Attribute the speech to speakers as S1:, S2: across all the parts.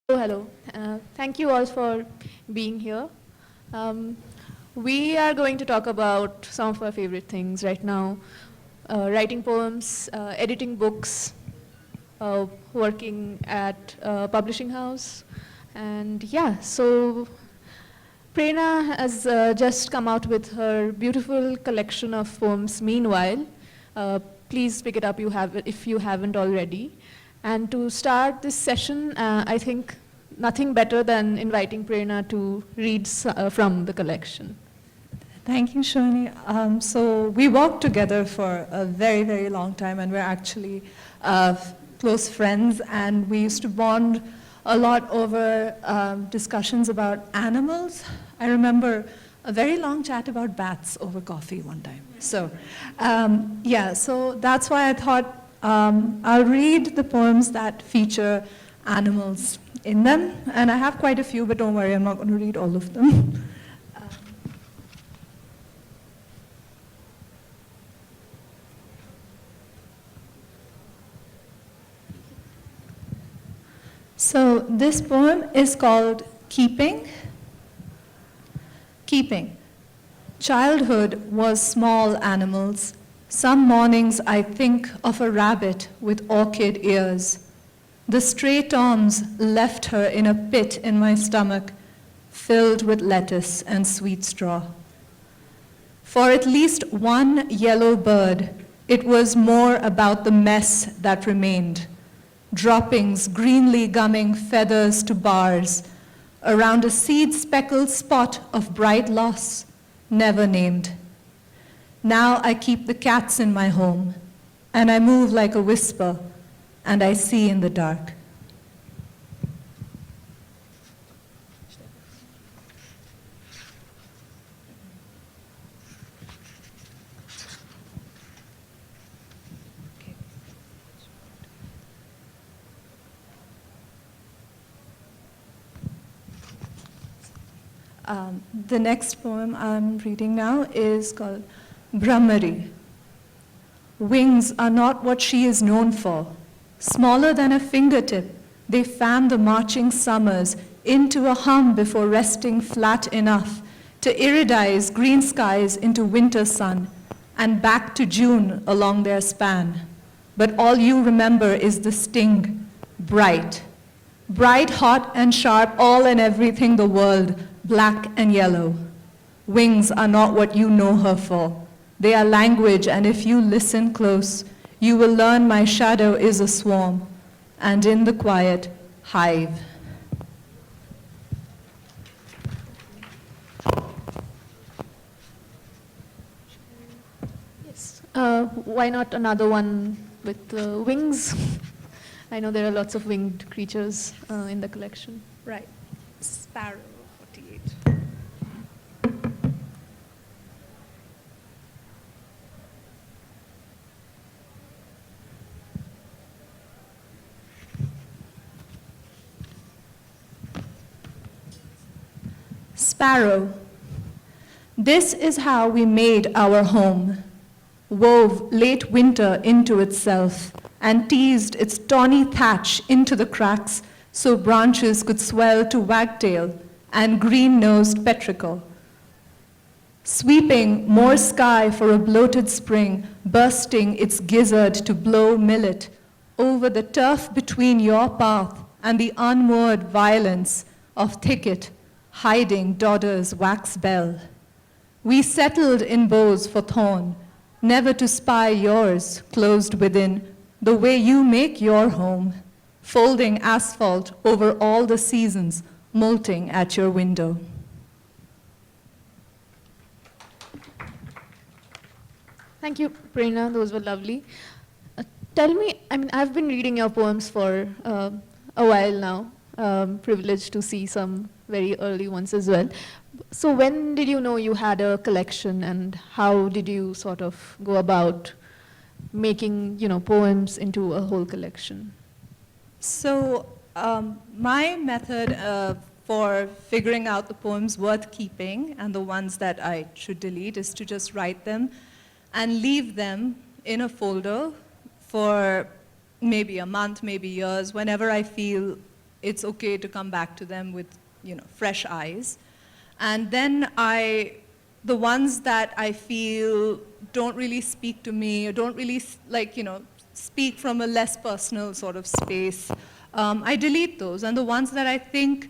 S1: Hello. Thank you all for being here. Um, we are going to talk about some of our favorite things right now. Writing poems, editing books, working at a publishing house. And yeah, so Prerna has just come out with her beautiful collection of poems, Meanwhile. Please pick it up if you haven't already. And to start this session, I think nothing better than inviting Prerna to read from the collection.
S2: Thank you, Sohini. So we worked together for a very, very long time, and we're actually close friends, and we used to bond a lot over discussions about animals. I remember a very long chat about bats over coffee one time. So so that's why I thought I'll read the poems that feature animals in them, and I have quite a few, but don't worry, I'm not going to read all of them. So this poem is called Keeping. Keeping. Childhood was small animals. Some mornings I think of a rabbit with orchid ears. The stray toms left her in a pit in my stomach, filled with lettuce and sweet straw. For at least one yellow bird, it was more about the mess that remained. Droppings greenly gumming feathers to bars around a seed-speckled spot of bright loss, never named. Now I keep the cats in my home, and I move like a whisper, and I see in the dark. The next poem I'm reading now is called Brahmari. Wings are not what she is known for. Smaller than a fingertip, they fan the marching summers into a hum before resting flat enough to iridize green skies into winter sun and back to June along their span. But all you remember is the sting, bright. Bright, hot, and sharp, all and everything the world, black and yellow. Wings are not what you know her for. They are language, and if you listen close, you will learn my shadow is a swarm, and in the quiet, hive.
S1: Yes. Why not another one with wings? I know there are lots of winged creatures in the collection.
S2: Right. Sparrow, 48. Sparrow. This is how we made our home, wove late winter into itself, and teased its tawny thatch into the cracks so branches could swell to wagtail and green-nosed petrichor. Sweeping more sky for a bloated spring, bursting its gizzard to blow millet over the turf between your path and the unmoored violence of thicket, hiding Dodder's wax bell. We settled in boughs for thorn, never to spy yours closed within, the way you make your home, folding asphalt over all the seasons, molting at your window.
S1: Thank you, Prerna. Those were lovely. Tell me, I've been reading your poems for a while now. Privileged to see some very early ones as well. So when did you know you had a collection, and how did you sort of go about making, poems into a whole collection?
S2: So my method for figuring out the poems worth keeping and the ones that I should delete is to just write them and leave them in a folder for maybe a month, maybe years, whenever I feel it's okay to come back to them with, fresh eyes. And then the ones that I feel don't really speak to me, or don't really, speak from a less personal sort of space, I delete those. And the ones that I think,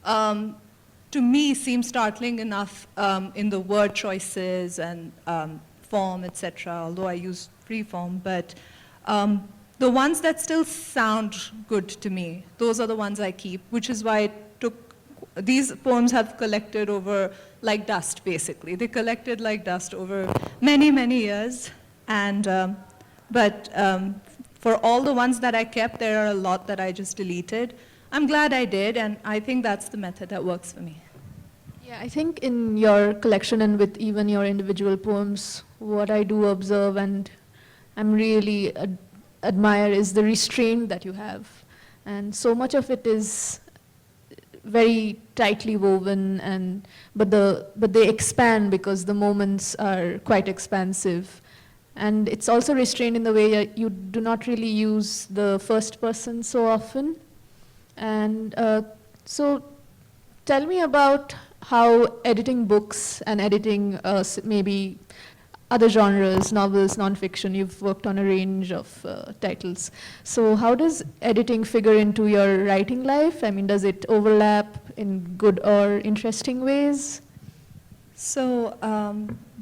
S2: to me, seem startling enough in the word choices and form, etc., although I use free form, but the ones that still sound good to me, those are the ones I keep, which is why these poems have collected over like dust, basically. They collected like dust over many, many years. And, for all the ones that I kept, there are a lot that I just deleted. I'm glad I did, and I think that's the method that works for me.
S1: Yeah, I think in your collection and with even your individual poems, what I do observe and I'm really admire is the restraint that you have. And so much of it is very tightly woven, but they expand because the moments are quite expansive. And it's also restrained in the way you do not really use the first person so often. And so tell me about how editing books and editing maybe other genres, novels, nonfiction, you've worked on a range of titles. So how does editing figure into your writing life? I mean, does it overlap in good or interesting ways?
S2: So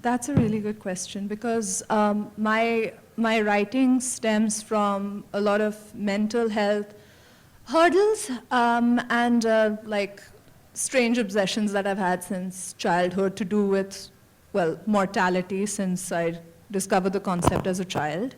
S2: that's a really good question, because my writing stems from a lot of mental health hurdles and like strange obsessions that I've had since childhood to do with, well, mortality, since I discovered the concept as a child.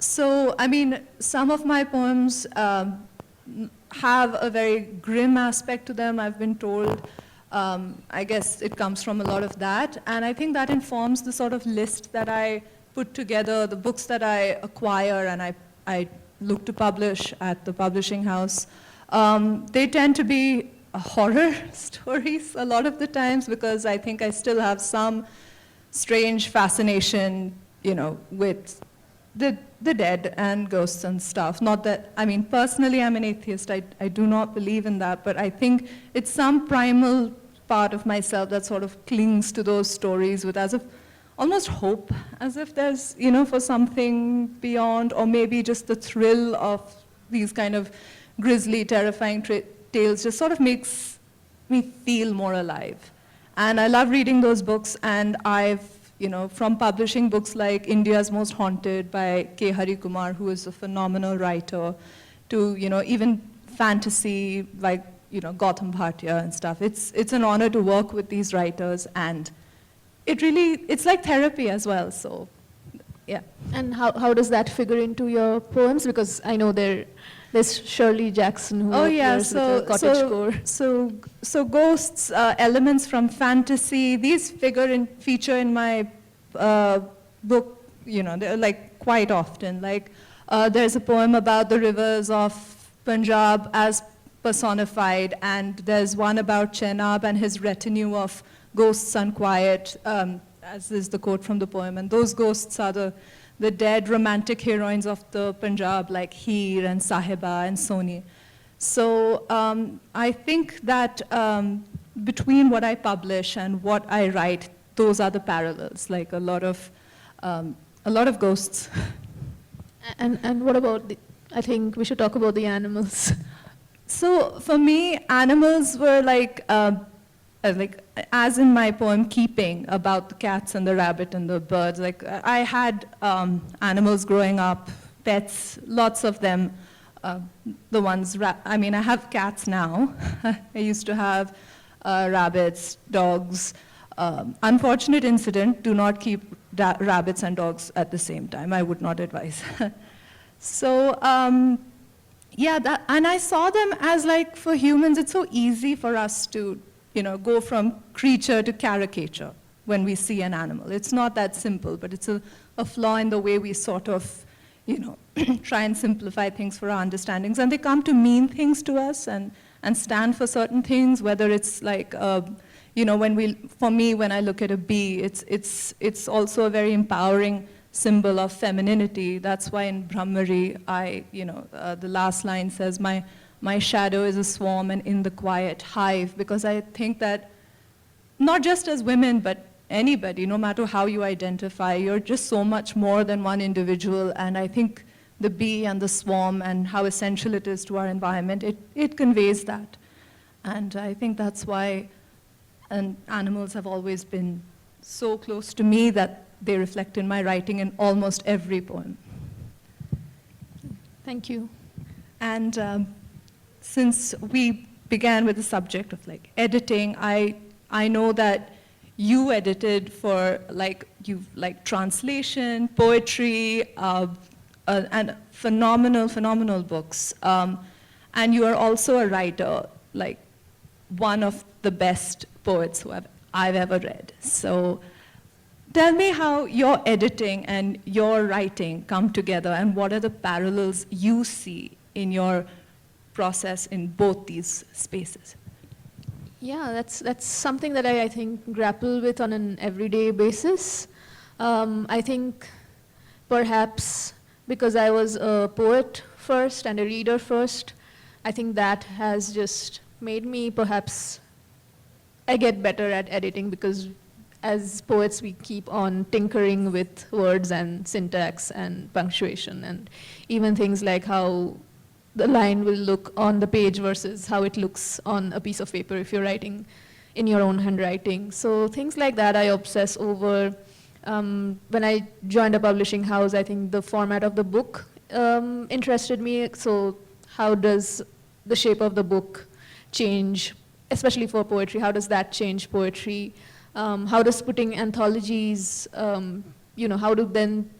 S2: So, I mean, some of my poems have a very grim aspect to them, I've been told. I guess it comes from a lot of that. And I think that informs the sort of list that I put together, the books that I acquire and I look to publish at the publishing house. They tend to be horror stories a lot of the times, because I think I still have some strange fascination, with the dead and ghosts and stuff. Not that, I mean, personally I'm an atheist, I do not believe in that, but I think it's some primal part of myself that sort of clings to those stories with as if almost hope, as if there's, for something beyond, or maybe just the thrill of these kind of grisly, terrifying tales just sort of makes me feel more alive. And I love reading those books, and I've, from publishing books like India's Most Haunted by K. Hari Kumar, who is a phenomenal writer, to, even fantasy like, Gautam Bhatia and stuff. It's an honor to work with these writers, and it's like therapy as well, so, yeah.
S1: And how does that figure into your poems? Because I know there's Shirley Jackson who appears with a cottagecore.
S2: So ghosts, elements from fantasy, these feature in my book, they're like quite often. Like there's a poem about the rivers of Punjab as personified, and there's one about Chenab and his retinue of ghosts unquiet, as is the quote from the poem. And those ghosts are the dead romantic heroines of the Punjab, like Heer and Sahiba and Sohini. So I think that between what I publish and what I write, those are the parallels, like a lot of ghosts.
S1: And what about I think we should talk about the animals.
S2: So for me, animals were like as in my poem Keeping, about the cats and the rabbit and the birds. Like I had animals growing up, pets, lots of them. The ones, I mean, I have cats now. I used to have rabbits, dogs. Unfortunate incident, do not keep rabbits and dogs at the same time. I would not advise. So, yeah, and I saw them as like, for humans, it's so easy for us to, go from creature to caricature when we see an animal. It's not that simple, but it's a flaw in the way we sort of, try and simplify things for our understandings. And they come to mean things to us and stand for certain things, whether it's like, for me, when I look at a bee, it's also a very empowering symbol of femininity. That's why in Brahmari, the last line says, my my shadow is a swarm and in the quiet hive, because I think that not just as women, but anybody, no matter how you identify, you're just so much more than one individual. And I think the bee and the swarm and how essential it is to our environment, it conveys that. And I think that's why animals have always been so close to me that they reflect in my writing in almost every poem.
S1: Thank you.
S2: And since we began with the subject of like editing, I know that you edited for like translation, poetry, and phenomenal books. And you are also a writer, like one of the best poets who I've ever read. So tell me how your editing and your writing come together, and what are the parallels you see in your process in both these spaces?
S1: Yeah, that's something that I think grapple with on an everyday basis. I think perhaps because I was a poet first and a reader first, I think that has just made me perhaps I get better at editing, because as poets we keep on tinkering with words and syntax and punctuation, and even things like how the line will look on the page versus how it looks on a piece of paper if you're writing in your own handwriting. So things like that I obsess over. When I joined a publishing house, I think the format of the book interested me. So how does the shape of the book change, especially for poetry? How does that change poetry? How does putting anthologies, how do then,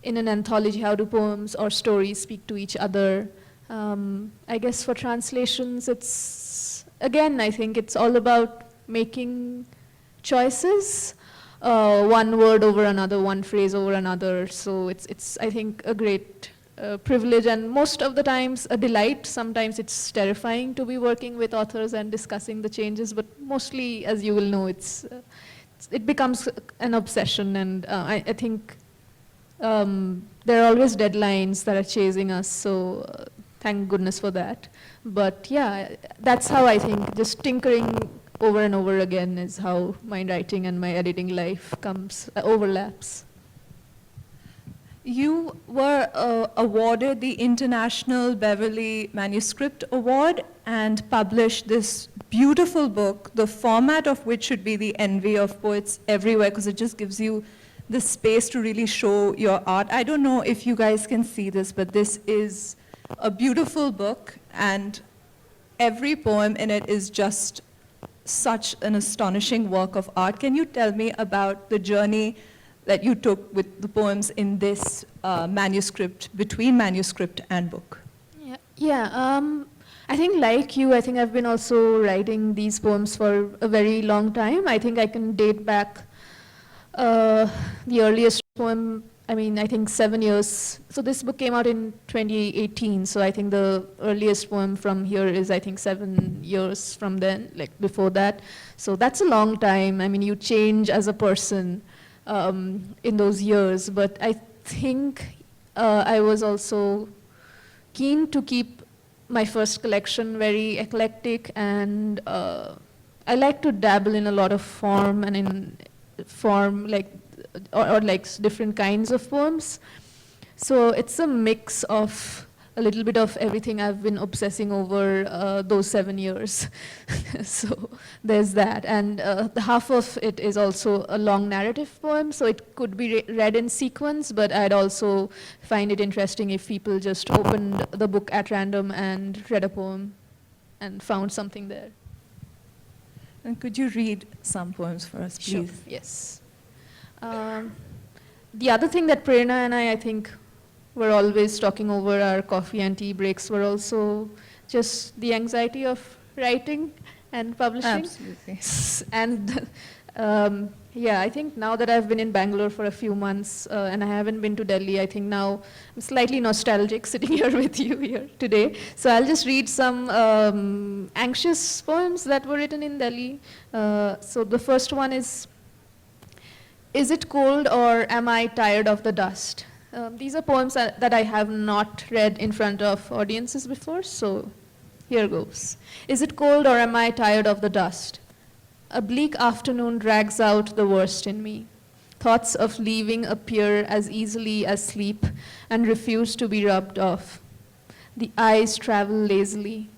S1: in an anthology, how do poems or stories speak to each other? I guess for translations, it's, again, I think it's all about making choices, one word over another, one phrase over another. So it's I think, a great privilege, and most of the times a delight. Sometimes it's terrifying to be working with authors and discussing the changes, but mostly, as you will know, it becomes an obsession, and I think there are always deadlines that are chasing us, so thank goodness for that. But yeah, that's how I think just tinkering over and over again is how my writing and my editing life overlaps.
S2: You were awarded the International Beverly Manuscript Award and published this beautiful book, the format of which should be the envy of poets everywhere, because it just gives you the space to really show your art. I don't know if you guys can see this, but this is a beautiful book, and every poem in it is just such an astonishing work of art. Can you tell me about the journey that you took with the poems in this manuscript, between manuscript and book?
S1: I think like you, I think I've been also writing these poems for a very long time. I think I can date back the earliest poem, I think 7 years. So this book came out in 2018, so I think the earliest poem from here is, I think, 7 years from then, like before that. So that's a long time. You change as a person in those years, but I think I was also keen to keep my first collection very eclectic, and I like to dabble in a lot of form and in form or different kinds of poems. So it's a mix of a little bit of everything I've been obsessing over those 7 years. So there's that. And the half of it is also a long narrative poem, so it could be read in sequence, but I'd also find it interesting if people just opened the book at random and read a poem and found something there.
S2: And could you read some poems for us, please?
S1: Sure, yes. The other thing that Prerna and I think, we're always talking over our coffee and tea breaks, were also just the anxiety of writing and publishing.
S2: Absolutely.
S1: And I think now that I've been in Bangalore for a few months and I haven't been to Delhi, I think now I'm slightly nostalgic sitting here with you here today. So I'll just read some anxious poems that were written in Delhi. So the first one is it cold or am I tired of the dust? These are poems that I have not read in front of audiences before, so Here goes. Is it cold or am I tired of the dust? A bleak afternoon drags out the worst in me. Thoughts of leaving appear as easily as sleep and refuse to be rubbed off. The eyes travel lazily.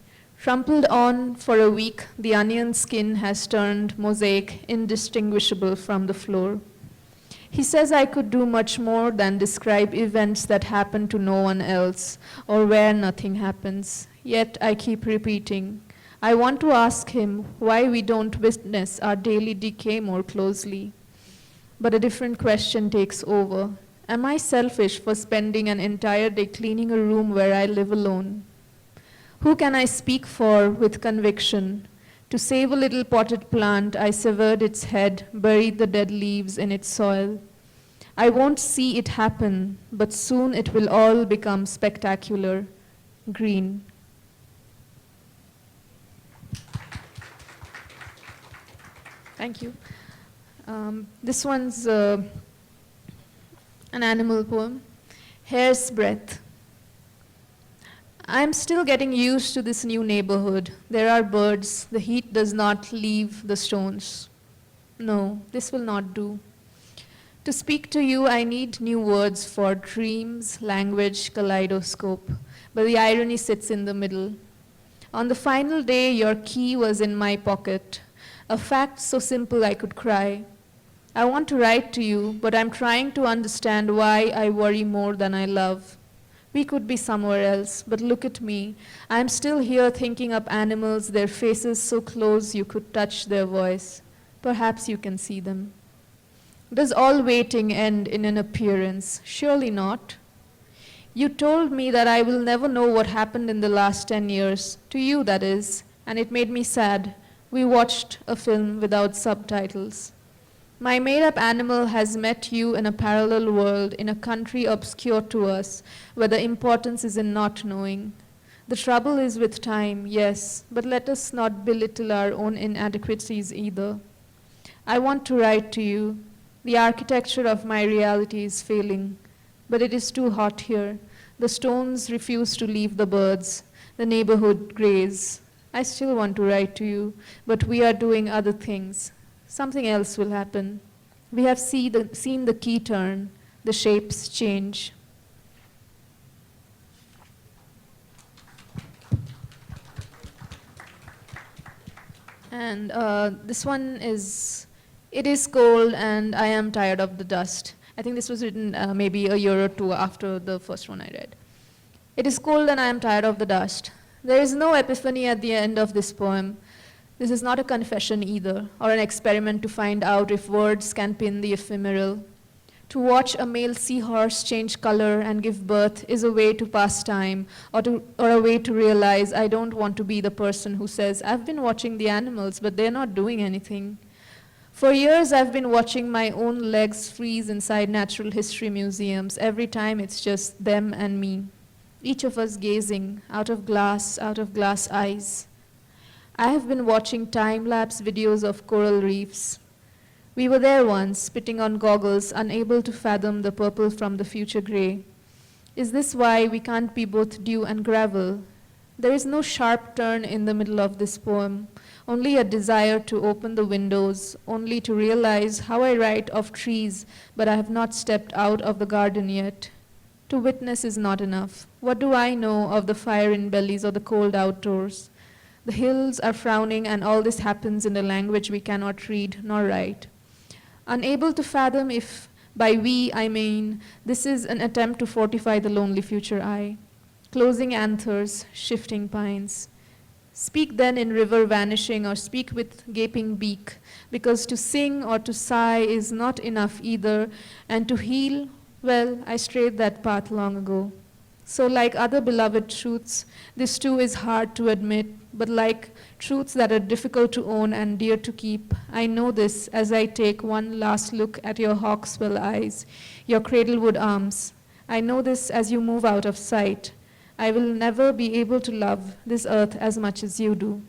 S1: Crumpled on for a week, the onion skin has turned mosaic indistinguishable from the floor. He says I could do much more than describe events that happen to no one else or where nothing happens. Yet I keep repeating. I want to ask him why we don't witness our daily decay more closely. But a different question takes over. Am I selfish for spending an entire day cleaning a room where I live alone? Who can I speak for with conviction? To save a little potted plant, I severed its head, buried the dead leaves in its soil. I won't see it happen, but soon it will all become spectacular, green. Thank you. This one's an animal poem, Hair's Breadth. I'm still getting used to this new neighborhood. There are birds. The heat does not leave the stones. No, this will not do. To speak to you, I need new words for dreams, language, kaleidoscope. But the irony sits in the middle. On the final day, your key was in my pocket. A fact so simple I could cry. I want to write to you, but I'm trying to understand why I worry more than I love. We could be somewhere else, but look at me. I'm still here thinking up animals, their faces so close you could touch their voice. Perhaps you can see them. Does all waiting end in an appearance? Surely not. You told me that I will never know what happened in the last 10 years, to you that is, and it made me sad. We watched a film without subtitles. My made-up animal has met you in a parallel world, in a country obscure to us, where the importance is in not knowing. The trouble is with time, yes, but let us not belittle our own inadequacies either. I want to write to you. The architecture of my reality is failing, but it is too hot here. The stones refuse to leave the birds. The neighborhood grays. I still want to write to you, but we are doing other things. Something else will happen. We have seen the key turn, the shapes change. And this one is, it is cold and I am tired of the dust. I think this was written maybe a year or two after the first one I read. It is cold and I am tired of the dust. There is no epiphany at the end of this poem. This is not a confession either, or an experiment to find out if words can pin the ephemeral. To watch a male seahorse change color and give birth is a way to pass time, or a way to realize I don't want to be the person who says, I've been watching the animals, but they're not doing anything. For years, I've been watching my own legs freeze inside natural history museums. Every time, it's just them and me. Each of us gazing, out of glass eyes. I have been watching time-lapse videos of coral reefs. We were there once, spitting on goggles, unable to fathom the purple from the future gray. Is this why we can't be both dew and gravel? There is no sharp turn in the middle of this poem, only a desire to open the windows, only to realize how I write of trees, but I have not stepped out of the garden yet. To witness is not enough. What do I know of the fire in bellies or the cold outdoors? The hills are frowning, and all this happens in a language we cannot read nor write. Unable to fathom if by we I mean this is an attempt to fortify the lonely future I. Closing anthers, shifting pines. Speak then in river vanishing, or speak with gaping beak, because to sing or to sigh is not enough either, and to heal, well, I strayed that path long ago. So like other beloved truths, this too is hard to admit, but like truths that are difficult to own and dear to keep, I know this as I take one last look at your hawksbill eyes, your cradlewood arms. I know this as you move out of sight. I will never be able to love this earth as much as you do.